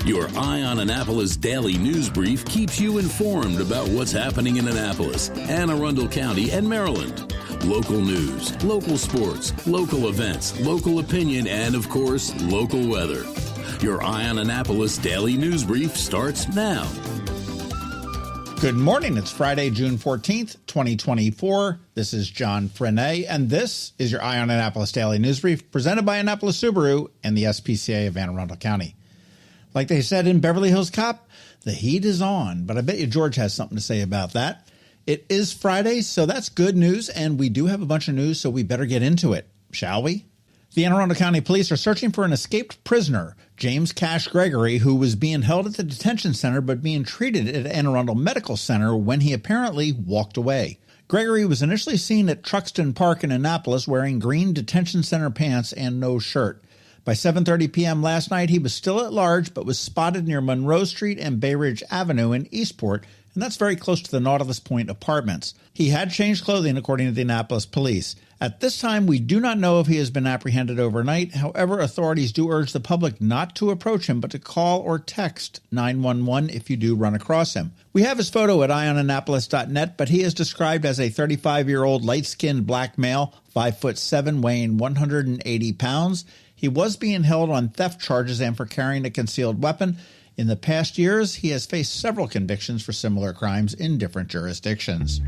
Your Eye on Annapolis daily news brief keeps you informed about what's happening in Annapolis and Arundel County and Maryland. Local news, local sports, local events, local opinion, and, of course, local weather. Your Eye on Annapolis daily news brief starts now. Good morning. It's Friday, June 14th, 2024. This is John Frenaye, and this is your Eye on Annapolis daily news brief presented by Annapolis Subaru and the SPCA of Anne Arundel County. Like they said in Beverly Hills Cop, the heat is on, but I bet you George has something to say about that. It is Friday, so that's good news, and we do have a bunch of news, so we better get into it, shall we? The Anne Arundel County Police are searching for an escaped prisoner, James Cash Gregory, who was being held at the detention center but being treated at Anne Arundel Medical Center when he apparently walked away. Gregory was initially seen at Truxton Park in Annapolis wearing green detention center pants and no shirt. By 7:30 p.m. last night, he was still at large but was spotted near Monroe Street and Bay Ridge Avenue in Eastport, and that's very close to the Nautilus Point apartments. He had changed clothing, according to the Annapolis police. At this time, we do not know if he has been apprehended overnight. However, authorities do urge the public not to approach him, but to call or text 911 if you do run across him. We have his photo at eyeonannapolis.net, but he is described as a 35-year-old light-skinned black male, 5'7", weighing 180 pounds. He was being held on theft charges and for carrying a concealed weapon. In the past years, he has faced several convictions for similar crimes in different jurisdictions.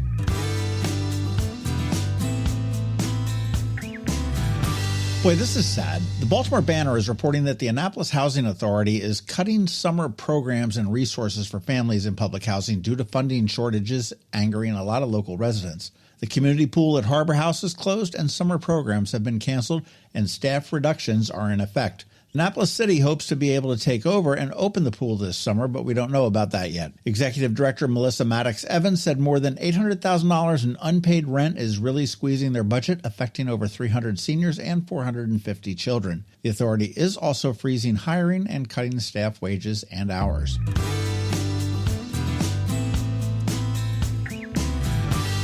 Boy, this is sad. The Baltimore Banner is reporting that the Annapolis Housing Authority is cutting summer programs and resources for families in public housing due to funding shortages, angering a lot of local residents. The community pool at Harbor House is closed and summer programs have been canceled and staff reductions are in effect. Annapolis City hopes to be able to take over and open the pool this summer, but we don't know about that yet. Executive Director Melissa Maddox-Evans said more than $800,000 in unpaid rent is really squeezing their budget, affecting over 300 seniors and 450 children. The authority is also freezing hiring and cutting staff wages and hours.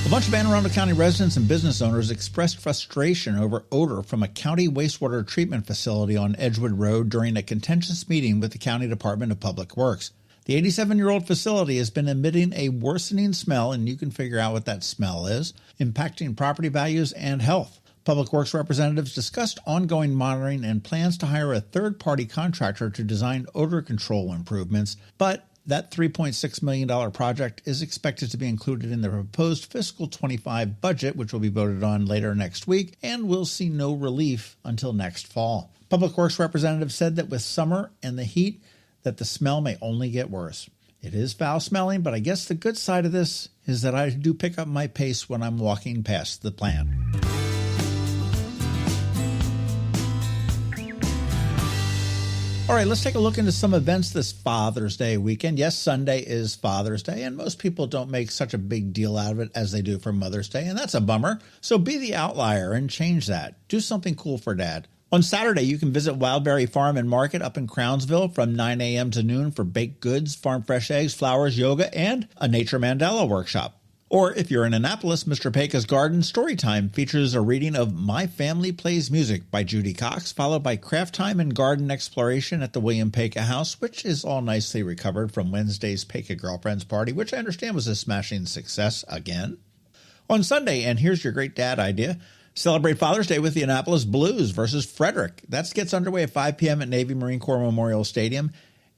A bunch of Anne Arundel County residents and business owners expressed frustration over odor from a county wastewater treatment facility on Edgewood Road during a contentious meeting with the County Department of Public Works. The 87-year-old facility has been emitting a worsening smell, and you can figure out what that smell is, impacting property values and health. Public Works representatives discussed ongoing monitoring and plans to hire a third-party contractor to design odor control improvements, but that $3.6 million project is expected to be included in the proposed fiscal 25 budget, which will be voted on later next week, and will see no relief until next fall. Public Works representatives said that with summer and the heat, that the smell may only get worse. It is foul smelling, but I guess the good side of this is that I do pick up my pace when I'm walking past the plant. All right, let's take a look into some events this Father's Day weekend. Yes, Sunday is Father's Day, and most people don't make such a big deal out of it as they do for Mother's Day, and that's a bummer. So be the outlier and change that. Do something cool for Dad. On Saturday, you can visit Wildberry Farm and Market up in Crownsville from 9 a.m. to noon for baked goods, farm fresh eggs, flowers, yoga, and a Nature Mandela workshop. Or if you're in Annapolis, Mr. Peka's Garden Storytime features a reading of My Family Plays Music by Judy Cox, followed by craft time and garden exploration at the William Peka House, which is all nicely recovered from Wednesday's Peka Girlfriends Party, which I understand was a smashing success again. On Sunday, and here's your great dad idea, celebrate Father's Day with the Annapolis Blues versus Frederick. That gets underway at 5 p.m. at Navy Marine Corps Memorial Stadium.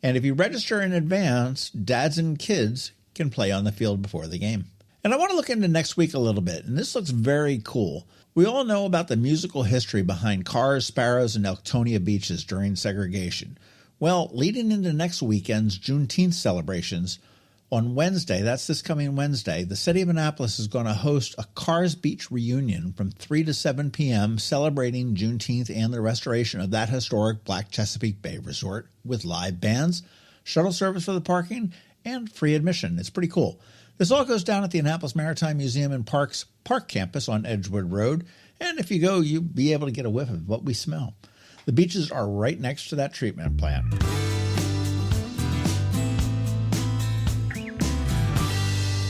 And if you register in advance, dads and kids can play on the field before the game. And I want to look into next week a little bit, and this looks very cool. We all know about the musical history behind Cars, Sparrows, and Elktonia beaches during segregation. Well, leading into next weekend's Juneteenth celebrations, on Wednesday, that's this coming Wednesday, the city of Annapolis is going to host a Cars Beach reunion from 3 to 7 p.m. celebrating Juneteenth and the restoration of that historic Black Chesapeake Bay resort with live bands, shuttle service for the parking, and free admission. It's pretty cool. This all goes down at the Annapolis Maritime Museum and Parks Park Campus on Edgewood Road, and if you go, you'll be able to get a whiff of what we smell. The beaches are right next to that treatment plant.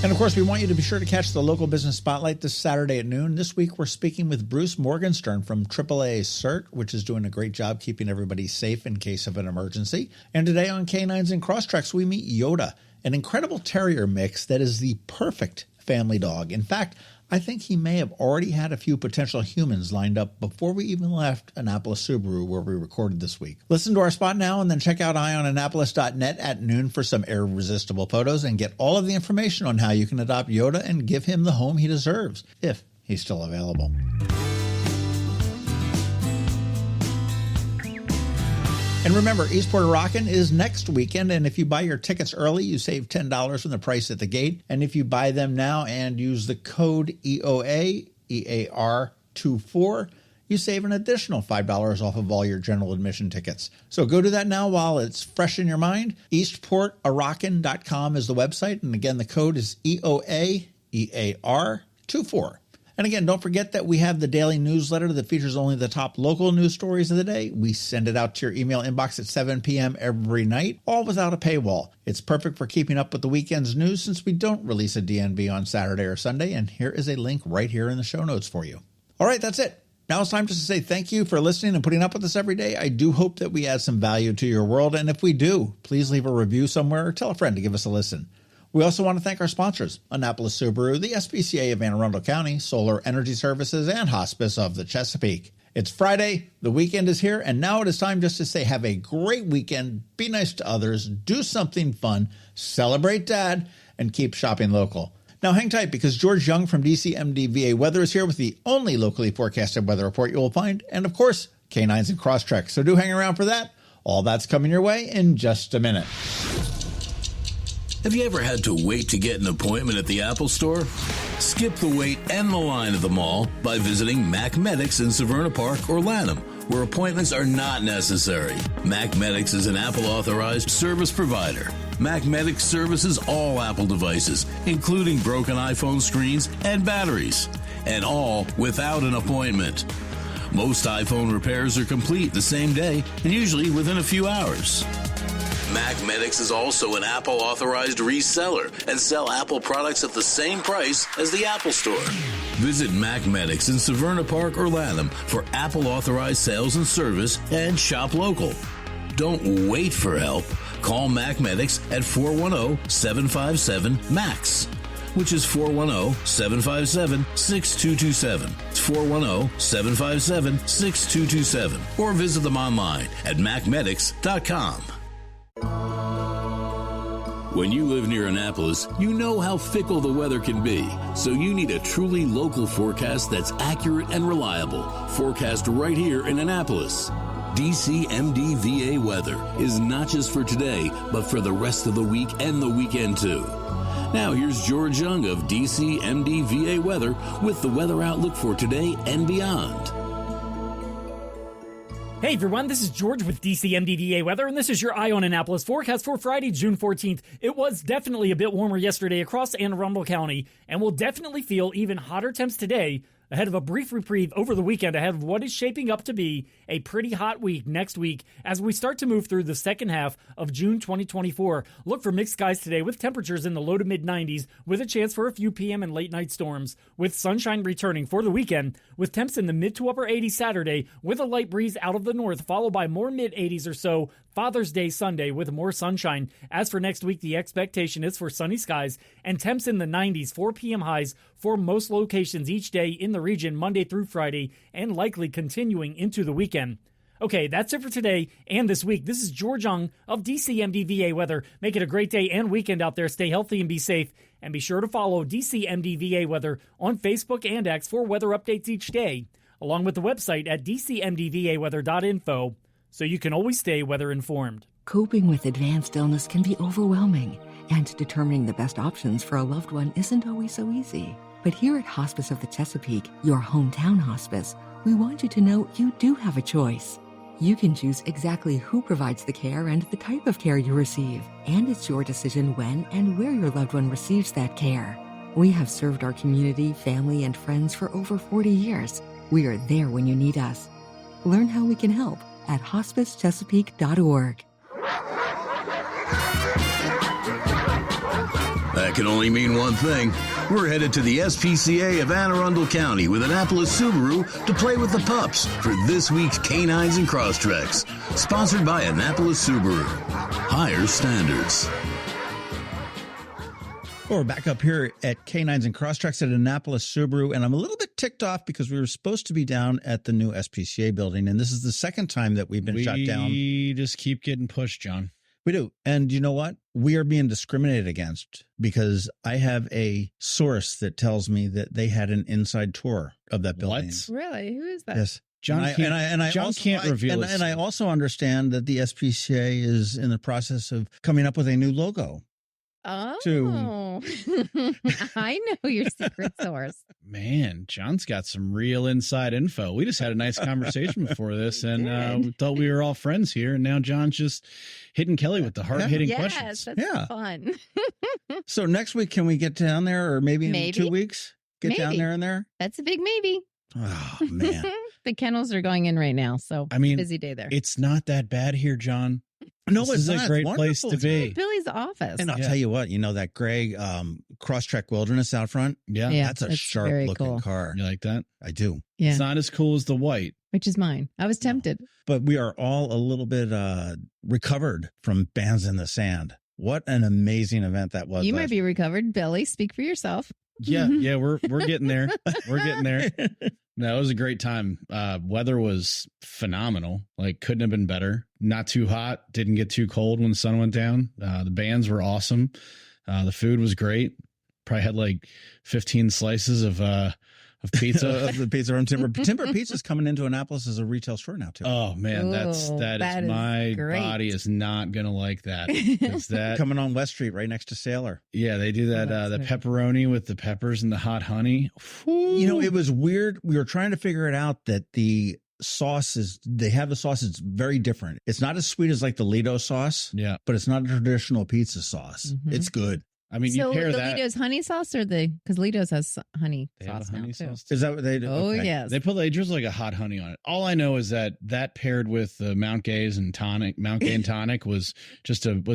And of course, we want you to be sure to catch the local business spotlight this Saturday at noon. This week, we're speaking with Bruce Morgenstern from AAA Cert, which is doing a great job keeping everybody safe in case of an emergency. And today on Canines and Crosstreks, we meet Yoda, an incredible terrier mix that is the perfect family dog. In fact, I think he may have already had a few potential humans lined up before we even left Annapolis Subaru, where we recorded this week. Listen to our spot now and then check out eyeonannapolis.net at noon for some irresistible photos and get all of the information on how you can adopt Yoda and give him the home he deserves, if he's still available. And remember, Eastport Rockin' is next weekend, and if you buy your tickets early, you save $10 from the price at the gate. And if you buy them now and use the code EOA, EAR24, you save an additional $5 off of all your general admission tickets. So go do that now while it's fresh in your mind. EastportArockin.com is the website, and again, the code is EOA, EAR24. And again, don't forget that we have the daily newsletter that features only the top local news stories of the day. We send it out to your email inbox at 7 p.m. every night, all without a paywall. It's perfect for keeping up with the weekend's news since we don't release a DNB on Saturday or Sunday, and here is a link right here in the show notes for you. All right, that's it. Now it's time just to say thank you for listening and putting up with us every day. I do hope that we add some value to your world, and if we do, please leave a review somewhere or tell a friend to give us a listen. We also want to thank our sponsors, Annapolis Subaru, the SPCA of Arundel County, Solar Energy Services, and Hospice of the Chesapeake. It's Friday, the weekend is here, and now it is time just to say have a great weekend, be nice to others, do something fun, celebrate Dad, and keep shopping local. Now hang tight because George Young from DCMDVA Weather is here with the only locally forecasted weather report you will find, and of course, Canines and Crosstreks. So do hang around for that. All that's coming your way in just a minute. Have you ever had to wait to get an appointment at the Apple Store? Skip the wait and the line at the mall by visiting Mac Medics in Severna Park or Lanham, where appointments are not necessary. Mac Medics is an Apple-authorized service provider. Mac Medics services all Apple devices, including broken iPhone screens and batteries, and all without an appointment. Most iPhone repairs are complete the same day and usually within a few hours. Mac Medics is also an Apple-authorized reseller and sell Apple products at the same price as the Apple Store. Visit Mac Medics in Severna Park or Lanham for Apple-authorized sales and service and shop local. Don't wait for help. Call Mac Medics at 410-757-MAX, which is 410-757-6227. It's 410-757-6227. Or visit them online at macmedics.com. When you live near Annapolis, you know how fickle the weather can be, so you need a truly local forecast that's accurate and reliable. Forecast right here in Annapolis. DCMDVA Weather is not just for today, but for the rest of the week and the weekend too. Now here's George Young of DCMDVA Weather with the weather outlook for today and beyond. Hey everyone, this is George with DCMDVA Weather, and this is your Eye on Annapolis forecast for Friday, June 14th. It was definitely a bit warmer yesterday across Arundel County, and we'll definitely feel even hotter temps today, ahead of a brief reprieve over the weekend ahead of what is shaping up to be a pretty hot week next week as we start to move through the second half of June 2024. Look for mixed skies today with temperatures in the low to mid 90s with a chance for a few PM and late night storms, with sunshine returning for the weekend with temps in the mid to upper 80s Saturday with a light breeze out of the north followed by more mid 80s or so Father's Day Sunday with more sunshine. As for next week, the expectation is for sunny skies and temps in the 90s, 4 p.m. highs for most locations each day in the region Monday through Friday and likely continuing into the weekend. Okay, that's it for today and this week. This is George Young of DCMDVA Weather. Make it a great day and weekend out there. Stay healthy and be safe. And be sure to follow DCMDVA Weather on Facebook and X for weather updates each day, along with the website at dcmdvaweather.info, so you can always stay weather informed. Coping with advanced illness can be overwhelming, and determining the best options for a loved one isn't always so easy. But here at Hospice of the Chesapeake, your hometown hospice, we want you to know you do have a choice. You can choose exactly who provides the care and the type of care you receive, and it's your decision when and where your loved one receives that care. We have served our community, family, and friends for over 40 years. We are there when you need us. Learn how we can help at hospicechesapeake.org. can only mean one thing. We're headed to the SPCA of Anne Arundel County with Annapolis Subaru to play with the pups for this week's Canines and Crosstreks. Sponsored by Annapolis Subaru. Higher standards. Well, we're back up here at Canines and Crosstreks at Annapolis Subaru, and I'm a little bit ticked off because we were supposed to be down at the new SPCA building, and this is the second time that we've been shut down. We just keep getting pushed, John. We do. And you know what? We are being discriminated against because I have a source that tells me that they had an inside tour of that building. What? Really? Who is that? Yes. John can't reveal it. And I also understand that the SPCA is in the process of coming up with a new logo. Oh, I know your secret source. Man, John's got some real inside info. We just had a nice conversation before this, and we thought we were all friends here. And now John's just hitting Kelly with the hard-hitting questions. That's fun. So next week, can we get down there, or maybe in 2 weeks? Get down there and there? That's a big maybe. Oh, man. The kennels are going in right now, so I mean, busy day there. It's not that bad here, John. No, this it's is not. a great place to be. Billy's office. And I'll tell you what, that gray Crosstrek Wilderness out front? Yeah. That's a sharp-looking car. You like that? I do. Yeah. It's not as cool as the white. Which is mine. I was tempted. But we are all a little bit recovered from Bands in the Sand. What an amazing event that was. You might be recovered. Billy, speak for yourself. Yeah, we're getting there. We're getting there. No, it was a great time. Weather was phenomenal. Like, couldn't have been better. Not too hot. Didn't get too cold when the sun went down. The bands were awesome. The food was great. Probably had like 15 slices of pizza. Of the pizza from Timber. Timber Pizza's coming into Annapolis as a retail store now, too. Oh, man. That is my great. body is not going to like that. Is that coming on West Street right next to Sailor. Yeah, they do that. The pepperoni with the peppers and the hot honey. Ooh. It was weird. We were trying to figure it out that the they have the sauce. It's very different. It's not as sweet as like the Lido sauce. Yeah. But it's not a traditional pizza sauce. Mm-hmm. It's good. I mean, so you pair the that. Lido's honey sauce because Lido's has honey They sauce have a honey now, sauce too. Is that what they do? Oh, okay. yes. They drizzle like a hot honey on it. All I know is that paired with the Mount Gay and tonic was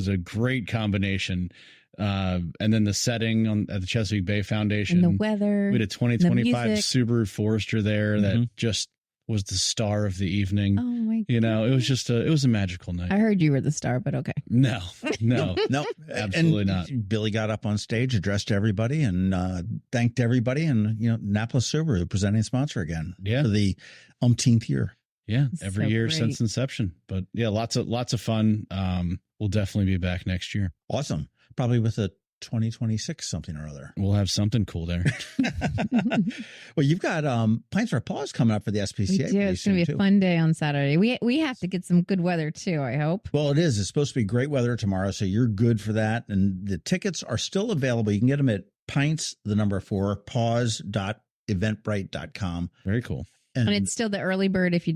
a great combination. And then the setting at the Chesapeake Bay Foundation. And the weather. We had a 2025 Subaru Forester there that just was the star of the evening. Oh my God. It was a magical night. I heard you were the star, but okay. No, And absolutely not. Billy got up on stage, addressed everybody, and thanked everybody. And Annapolis Subaru presenting sponsor again for the umpteenth year. Yeah, every year great. since inception. But yeah, lots of fun. We'll definitely be back next year. Awesome. Probably with a 2026 something or other. We'll have something cool there. Well, you've got Pints for a Pause coming up for the SPCA. We do. It's going to be a fun day on Saturday. We have to get some good weather too, I hope. Well, it is. It's supposed to be great weather tomorrow, so you're good for that. And the tickets are still available. You can get them at pause.eventbrite.com. Very cool. And it's still the early bird if you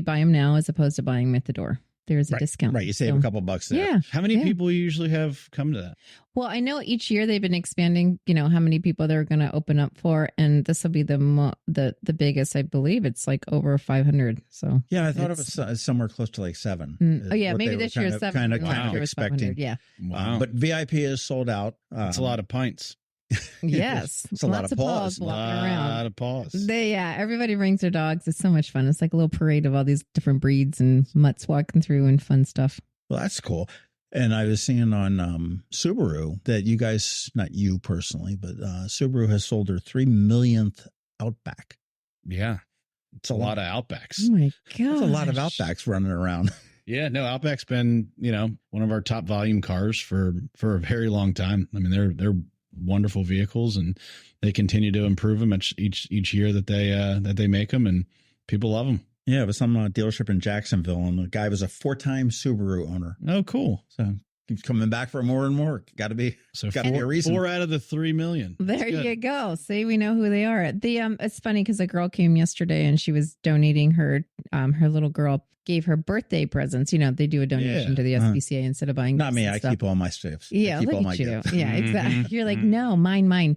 buy them now as opposed to buying them at the door. There's a discount. Right. You save a couple bucks there. Yeah. How many people you usually have come to that? Well, I know each year they've been expanding, how many people they're going to open up for. And this will be the biggest, I believe. It's like over 500. So yeah, I thought it was somewhere close to like 7. Maybe this year is 7. Kind of expecting. Yeah. Wow. But VIP is sold out. That's a lot of pints. Yes. It's a lot of paws. Walking around. A lot of paws. Everybody brings their dogs. It's so much fun. It's like a little parade of all these different breeds and mutts walking through and fun stuff. Well, that's cool. And I was seeing on Subaru that you guys, not you personally, but Subaru has sold their 3 millionth Outback. Yeah. It's a lot of Outbacks. Oh my God. That's a lot of Outbacks running around. Yeah, no, Outback's been, one of our top volume cars for a very long time. I mean, they're wonderful vehicles, and they continue to improve them each year that they make them, and people love them. Yeah, it was some dealership in Jacksonville, and the guy was a 4-time Subaru owner. Oh, cool! So keeps coming back for more and more. Got to be a reason. 4 out of the 3 million. There you go. See, we know who they are. It's funny because a girl came yesterday and she was donating her little girl gave her birthday presents. They do a donation to the SPCA instead of buying. Not me. I stuff. keep all my stuff. Yeah, look at you. Gifts. Yeah, exactly. You're like, no, mine.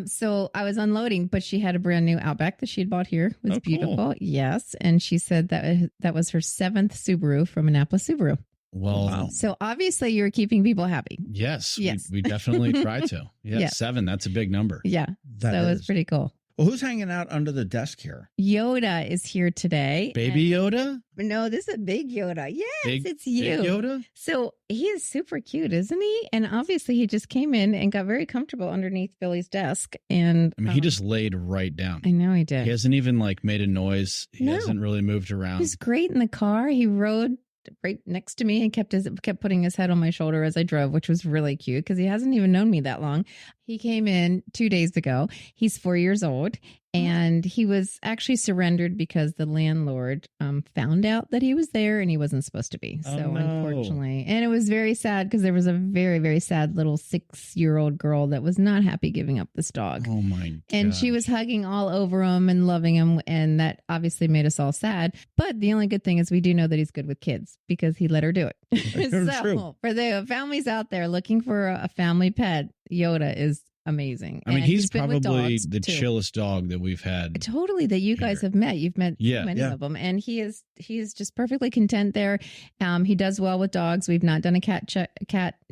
So I was unloading, but she had a brand new Outback that she had bought here. It was beautiful. Cool. Yes, and she said that was her 7th Subaru from Annapolis Subaru. Well, Wow. So obviously you're keeping people happy. yes, Yes. We definitely try to. Yeah, Yeah. 7. That's a big number. Yeah. That So is. it's pretty cool. Well, who's hanging out under the desk here? Yoda is here today. Baby Yoda? No, this is a big Yoda. Yes, it's you. Big Yoda? So he is super cute, isn't he? And obviously he just came in and got very comfortable underneath Billy's desk. And I mean, he just laid right down. I know he did. He hasn't even like made a noise. He No. hasn't really moved He around. was great in the car. He rode right next to me and kept putting his head on my shoulder as I drove, which was really cute because he hasn't even known me that long. He came in 2 days ago. He's 4 years old, and he was actually surrendered because the landlord found out that he was there and he wasn't supposed to be. Oh, So no. unfortunately, and it was very sad because there was a very, very sad little 6-year-old girl that was not happy giving up this dog. Oh my! And she was gosh. hugging all over him and loving him. And that obviously made us all sad. But the only good thing is we do know that he's good with kids because he let her do it. So True. for the families out there looking for a family pet, Yoda is amazing. I mean, And he's been with probably dogs, the too. chillest dog that we've had. Totally, that you guys Here. have met. You've met Yeah, so many yeah. of them, and he is just perfectly content there. He does well with dogs. We've not done a cat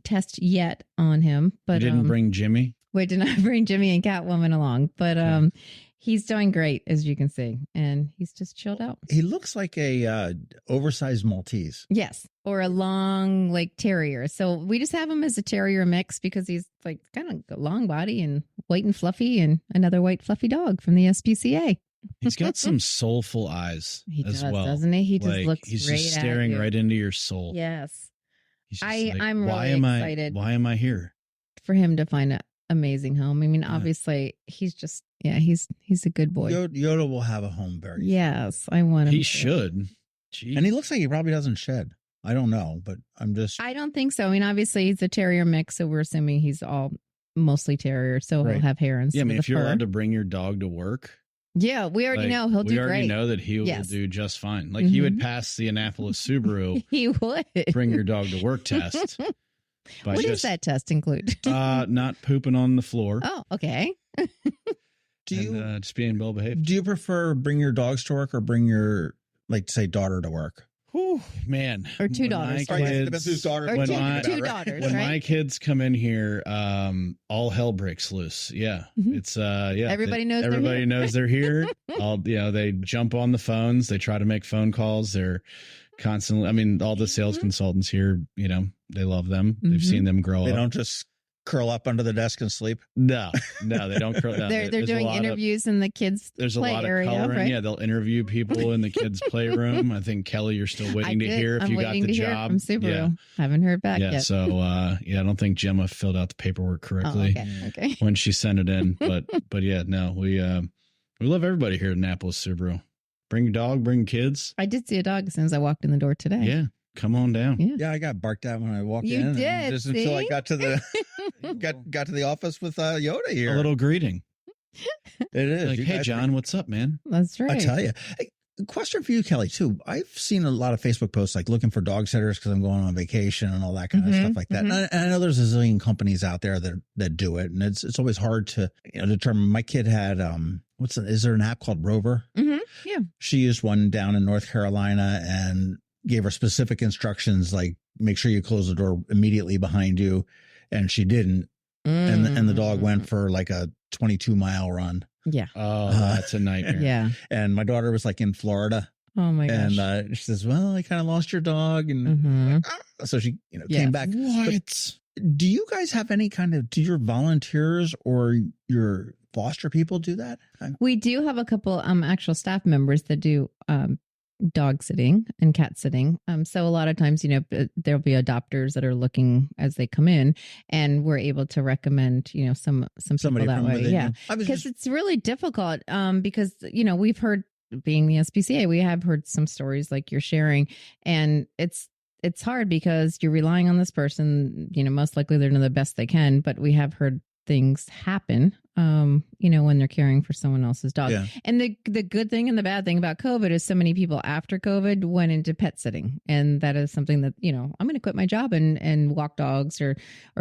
test yet on him, You but didn't bring Jimmy. we did not bring Jimmy and Catwoman along. But he's doing great, as you can see, and he's just chilled out. He looks like a oversized Maltese. Yes, or a long like terrier. So we just have him as a terrier mix because he's like kind of a long body and white and fluffy, and another white fluffy dog from the SPCA. He's got some soulful eyes He as does, well, doesn't he? He just Like, looks He's straight just at staring you. right into your soul. Yes, He's just I'm why really am excited. Why am I here? for him to find an amazing home. I mean, obviously, he's just he's a good boy. Yoda will have a home very soon. Yes, I want him. He to. should. Jeez. And he looks like he probably doesn't shed. I don't know, but I'm just. I don't think so. I mean, obviously, he's a terrier mix, so we're assuming he's all mostly terrier. So Right. he'll have hair and yeah, I mean, the if you're fur. allowed to bring your dog to work, Yeah, we already like, know he'll do we already great. know that he will Yes. do just fine. Like he would Mhm. pass the Annapolis Subaru He would. bring your dog to work test. By What does just, that test include? not pooping on the floor. Oh, okay. Do you and, just being well behaved. do you prefer bring your dogs to work or bring your say daughter to work? Whew, man. Or two When daughters. my Right, kids- depends whose daughter Or we're two, talking about, two right? daughters, when right? my kids come in here, all hell breaks loose. Yeah. Mhm. It's Everybody knows they're everybody here. knows they're here. They jump on the phones, they try to make phone calls. They're constantly, I mean, all the sales Mhm. consultants here, they love them. They've Mhm. seen them grow They up. don't just curl up under the desk and sleep. No, they don't. No, they're there's a doing lot of- interviews in the kids' There's a play lot of area, coloring. right? Yeah, they'll interview people in the kids' playroom. I think Kelly, you're still waiting to hear if I'm you got waiting the to hear job from Subaru. Yeah, Haven't heard back yeah. yet. So, I don't think Gemma filled out the paperwork correctly Okay. when she sent it in. But yeah, no, we love everybody here at Annapolis Subaru. Bring your dog, bring kids. I did see a dog as soon as I walked in the door today. Yeah, come on down. Yeah. Yeah, I got barked at when I walked You in. and did, just until I see? got to the got to the office with Yoda here. A little greeting. It is. Like, You hey, guys John, what's up, man? That's right. I tell you. Hey, question for you, Kelly, too. I've seen a lot of Facebook posts like looking for dog sitters because I'm going on vacation and all that kind of Mhm, stuff like that. mhm. And I know there's a zillion companies out there that do it, and it's always hard to determine. My kid had is there an app called Rover? Mhm, yeah. She used one down in North Carolina and gave her specific instructions like make sure you close the door immediately behind you, and she didn't, and the dog went for like a 22-mile run. Yeah. Oh, that's a nightmare. Yeah. And my daughter was like in Florida. Oh my gosh. And she says, well, I kind of lost your dog. And Mhm. so she Yes. came back. What? Do you guys have any do your volunteers or your foster people do that? We do have a couple actual staff members that do dog sitting and cat sitting. So a lot of times, there'll be adopters that are looking as they come in, and we're able to recommend, some Somebody people that from way. within Yeah. you? I was Because just, it's really difficult because, we've heard, being the SPCA, we have heard some stories like you're sharing, and it's hard because you're relying on this person, most likely they're doing the best they can, but we have heard things happen when they're caring for someone else's dog. Yeah. And the good thing and the bad thing about COVID is so many people after COVID went into pet sitting. And that is something that, I'm going to quit my job and walk dogs or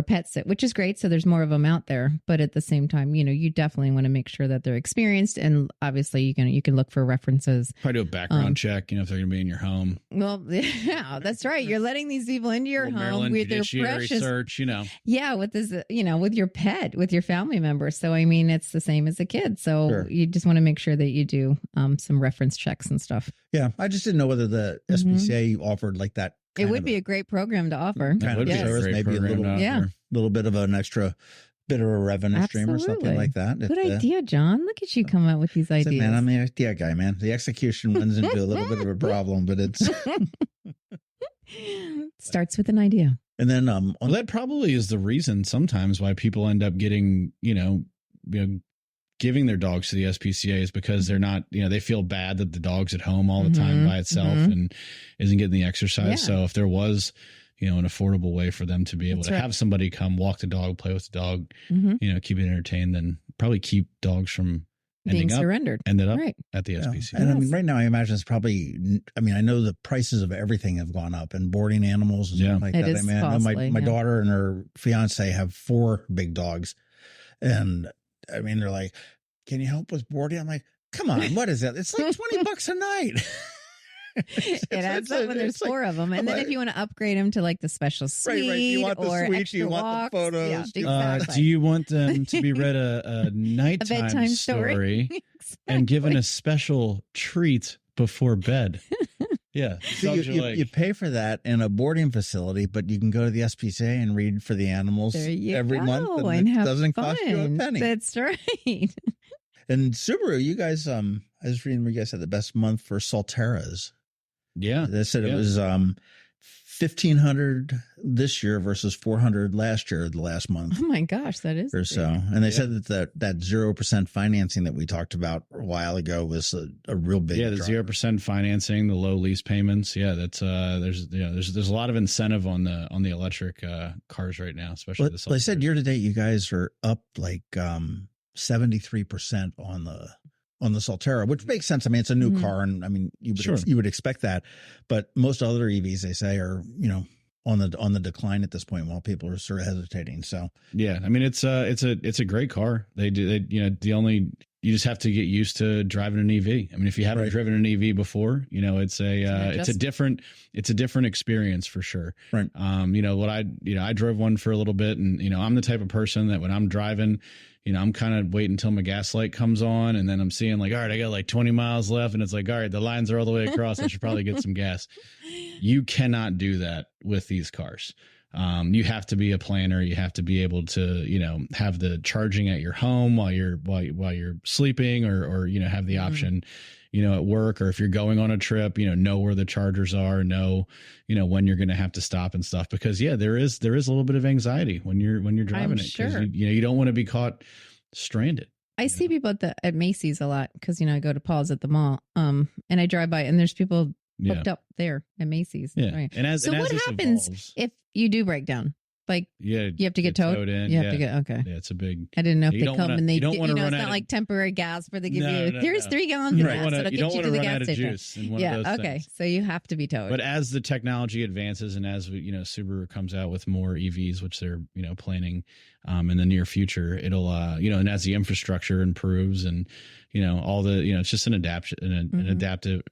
pet sit, which is great. So there's more of them out there. But at the same time, you definitely want to make sure that they're experienced. And obviously you can look for references. Probably do a background check, if they're going to be in your home. Well, yeah, that's right. You're letting these people into your home Maryland with their judiciary precious search, Yeah, with this, with your pet, with your family member. So, I mean, it's the same as a kid. So Sure. you just want to make sure that you do some reference checks and stuff. Yeah. I just didn't know whether the SPCA offered like that. It would be a great program to offer. Kind of Yes. service, maybe a little bit of an extra bit of a revenue stream or something like that. Good idea, John. Look at you come up with these ideas. Man, I'm the idea guy, man. The execution runs into a little bit of a problem, but it's starts with an idea. And then that probably is the reason sometimes why people end up getting, giving their dogs to the SPCA is because they're not, they feel bad that the dog's at home all the time by itself and isn't getting the exercise. Yeah. So if there was, an affordable way for them to be able to have somebody come walk the dog, play with the dog, keep it entertained, then probably keep dogs from being surrendered. Ended up at the SPCA. And I mean, right now, I imagine it's probably, I know the prices of everything have gone up and boarding animals and stuff like that. Is costly, I know my daughter and her fiance have 4 big dogs. And I mean, they're like, can you help with boarding? I'm like, come on, what is that? It's like $20 a night. It adds up when there's 4 of them. And then if you want to upgrade them to like the special suite you want the or suite, extra you want walks. the photos. Yeah, exactly. Do you want them to be read a nighttime bedtime story exactly. and given a special treat before bed? Yeah. So you pay for that in a boarding facility, but you can go to the SPCA and read for the animals every month. And it doesn't cost you a penny. That's right. And Subaru, you guys, I was reading where you guys had the best month for Solterras. Yeah. They said it was $1,500 this year versus $400 last year, the last month. Oh my gosh, that is or so. And they said that 0% financing that we talked about a while ago was a real big the 0% financing, the low lease payments. Yeah, that's there's a lot of incentive on the electric cars right now, especially the they said year to date you guys are up like 73% on the Solterra, which makes sense. I mean, it's a new car, and I mean, you would expect that. But most other EVs, they say, are on the decline at this point, while people are sort of hesitating. So yeah, I mean, it's a great car. You just have to get used to driving an EV. I mean, if you haven't driven an EV before, it's a different experience for sure. Right. I drove one for a little bit, and I'm the type of person that when I'm driving, I'm kind of waiting until my gas light comes on, and then I'm seeing like, all right, I got like 20 miles left, and it's like, all right, the lines are all the way across. I should probably get some gas. You cannot do that with these cars. You have to be a planner. You have to be able to, have the charging at your home while you're sleeping, or have the option, at work, or if you're going on a trip, know where the chargers are, know when you're going to have to stop and stuff, because there is a little bit of anxiety when you're driving it, because you don't want to be caught stranded. I see people at Macy's a lot because I go to Paul's at the mall, and I drive by and there's people hooked up there at Macy's. Yeah. Right. So what happens if you do break down? Like, you have to get towed in. You have to get, okay. Yeah, it's a big. I didn't know if they come and they, don't it's not like temporary gas where they give you, here's 3 gallons of gas. It'll get you to the gas station. Okay. So you have to be towed. But as the technology advances, and as Subaru comes out with more EVs, which they're planning in the near future, it'll and as the infrastructure improves, and all the it's just an adaptive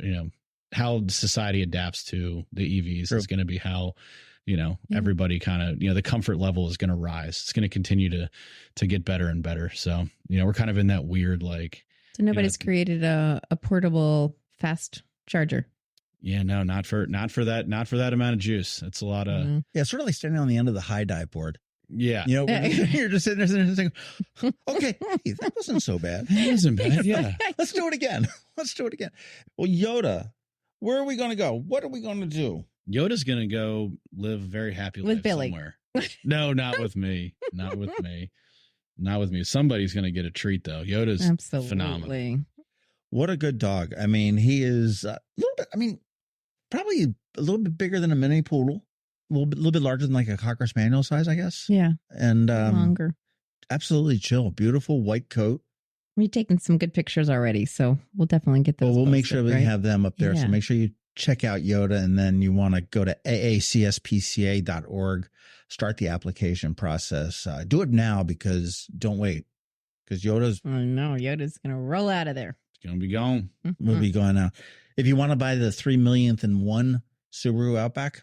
how society adapts to the EVs is going to be how. Everybody kind of, the comfort level is going to rise. It's going to continue to get better and better. So, we're kind of in that weird, like. So nobody's created a portable fast charger. Yeah, no, not for that amount of juice. It's a lot of. Yeah, sort of like standing on the end of the high dive board. Yeah. You're just sitting there and saying, okay, hey, that wasn't so bad. It wasn't bad. Yeah. Let's do it again. Well, Yoda, where are we going to go? What are we going to do? Yoda's going to go live a very happy life with Billy. Somewhere. No, not with me. Not with me. Not with me. Somebody's going to get a treat, though. Yoda's phenomenal. What a good dog. I mean, he is a little bit, probably a little bit bigger than a mini poodle. A little bit larger than like a Cocker Spaniel size, I guess. Yeah. And longer. absolutely chill. Beautiful white coat. We've taken some good pictures already, so we'll definitely get those. Well, we'll make posted, sure we right? have them up there. Yeah. So make sure you check out Yoda, and then you want to go to aacspca.org, start the application process. Do it now, because don't wait, because Yoda's I know Yoda's going to roll out of there. It's going to be gone. will be going out. If you want to buy the 3 millionth in one Subaru Outback,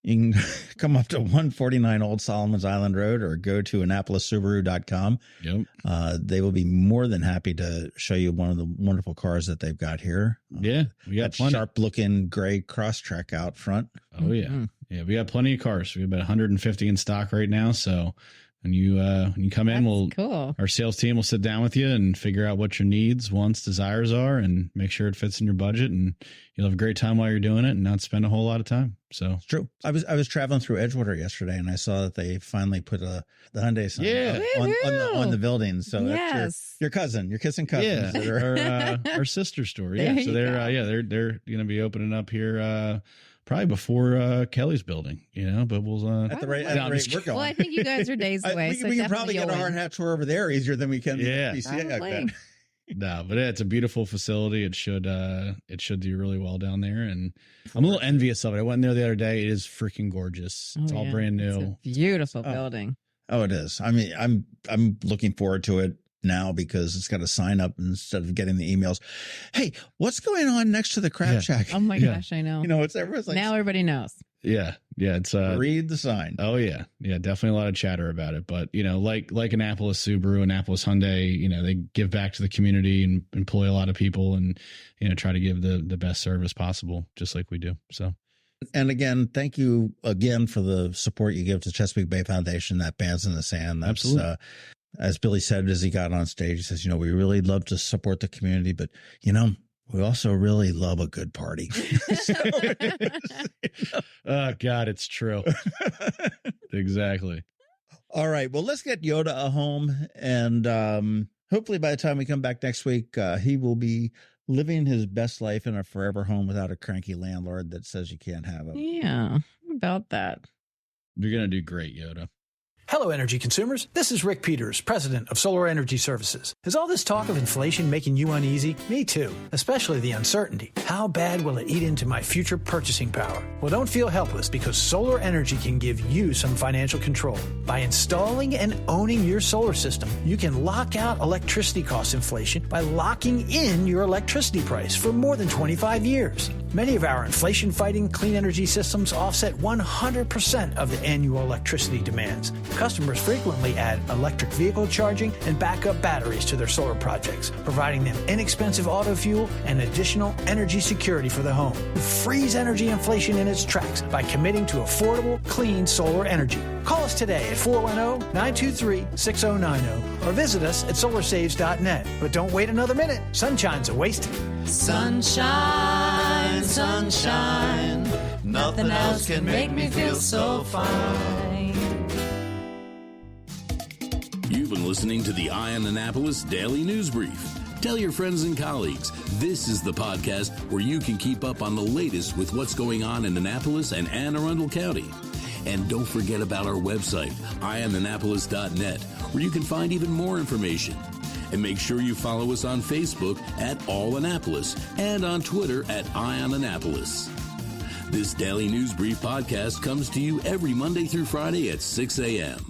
you can come up to 149 Old Solomon's Island Road or go to AnnapolisSubaru.com. Yep. They will be more than happy to show you one of the wonderful cars that they've got here. Yeah. We got That plenty. sharp-looking gray Crosstrek out front. Oh, yeah. Mhm. Yeah. We got plenty of cars. We have about 150 in stock right now. So when you come in, That's cool. our sales team will sit down with you and figure out what your needs, wants, desires are, and make sure it fits in your budget. And you'll have a great time while you're doing it and not spend a whole lot of time. So It's true. I was traveling through Edgewood yesterday, and I saw that they finally put the Hyundai sign Yeah. on the building. So Yes. that's your cousin. You're kissing cousins. yeah, that are- our sister store. There Yeah. So you they're go. they're going to be opening up here probably before Kelly's building, but we'll at the rate, No, at I'm the rate just we're kidding. going. Well, I think you guys are days away. we so can definitely probably get you'll a hard win. hat tour over there easier than we can Yeah. the SPCA. I bet. Probably. No, but it's a beautiful facility. It should do really well down there, and I'm a little envious of it. I went in there the other day. It is freaking gorgeous. It's Oh, all yeah. brand It's new. a beautiful Oh. building. Oh, it is. I mean, I'm looking forward to it now because it's got a sign up instead of getting the emails. Hey, what's going on next to the crab Yeah. shack? Oh my Yeah. gosh, I know. It's everyone's like, now everybody knows. Yeah, it's read the sign. Oh yeah, definitely a lot of chatter about it. But like Annapolis Subaru, Annapolis Hyundai, they give back to the community and employ a lot of people, and try to give the best service possible, just like we do. So, And again, thank you again for the support you give to Chesapeake Bay Foundation. That Bands in the Sand. That's, Absolutely. As Billy said as he got on stage, he says, we really love to support the community, but we also really love a good party. oh God, it's true. Exactly. All right. Well, let's get Yoda a home. And hopefully by the time we come back next week, he will be living his best life in a forever home without a cranky landlord that says you can't have him. Yeah, about that. You're gonna do great, Yoda. Hello, energy consumers. This is Rick Peters, president of Solar Energy Services. Is all this talk of inflation making you uneasy? Me too, especially the uncertainty. How bad will it eat into my future purchasing power? Well, don't feel helpless, because solar energy can give you some financial control. By installing and owning your solar system, you can lock out electricity cost inflation by locking in your electricity price for more than 25 years. Many of our inflation-fighting clean energy systems offset 100% of the annual electricity demands. Customers frequently add electric vehicle charging and backup batteries to their solar projects, providing them inexpensive auto fuel and additional energy security for the home. Freeze energy inflation in its tracks by committing to affordable, clean solar energy. Call us today at 410-923-6090 or visit us at solarsaves.net. But don't wait another minute. Sunshine's a wasted. Sunshine, sunshine, nothing else can make me feel so fine. You've been listening to the Eye on Annapolis Daily News Brief. Tell your friends and colleagues, this is the podcast where you can keep up on the latest with what's going on in Annapolis and Anne Arundel County. And don't forget about our website, eyeonannapolis.net, where you can find even more information. And make sure you follow us on Facebook at All Annapolis and on Twitter at Eye on Annapolis. This Daily News Brief podcast comes to you every Monday through Friday at 6 a.m.